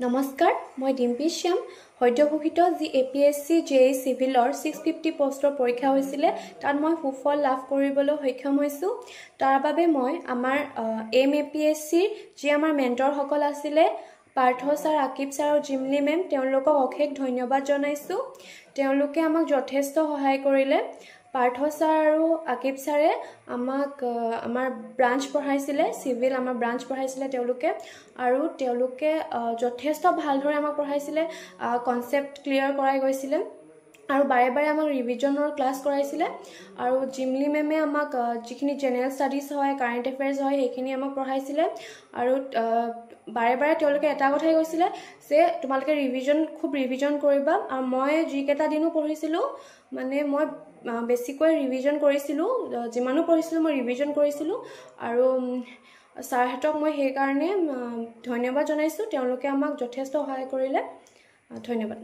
নমস্কাৰ মই ডিম্পী শ্যাম সদ্যঘোষিত যি APSC JEE চিভিলৰ 650 পোষ্টৰ পৰীক্ষা হৈছিলে তাত মই সুফল লাভ কৰিবলৈ সক্ষম হৈছো তাৰ বাবে মই আমাৰ APSC যি আমাৰ মেন্টৰ সকল আছিলে পাৰ্থ ছাৰ আকিব ছাৰ আৰু জিমলি মেম তেওঁলোকক অশেষ ধন্যবাদ জনাইছো তেওঁলোকে আমাক যথেষ্ট সহায় কৰিলে পাৰ্থ ছাৰ আৰু আকিব ছাৰে আমাক আমাৰ ব্ৰাঞ্চ পঢ়াইছিলে সিভিল আমাৰ ব্ৰাঞ্চ পঢ়াইছিলে তেওঁলোকে যথেষ্ট ভালদৰে আমাক পঢ়াইছিলে কনসেপ্ট ক্লিয়াৰ কৰাই গৈছিলে আৰু বাৰে বাৰে আমাক ৰিভিজনৰ ক্লাস কৰাইছিলে আৰু জিমলি মেমে আমাক যিখিনি জেনাৰেল ষ্টাডিজ হয় কাৰেন্ট এফেয়াৰ্স হয় সেইখিনি আমাক পঢ়াইছিলে আৰু বাৰে বাৰে তেওঁলোকে এটা কথাই কৈছিলে যে তোমালোকে খুব ৰিভিজন কৰিবা আৰু মই যিকেটা দিনো পঢ়িছিলো মানে মই বেছিকৈ ৰিভিজন কৰিছিলো যিমানো পঢ়িছিলো মই ৰিভিজন কৰিছিলো আৰু ছাৰহঁতক মই সেই কাৰণে ধন্যবাদ জনাইছো তেওঁলোকে আমাক যথেষ্ট সহায় কৰিলে ধন্যবাদ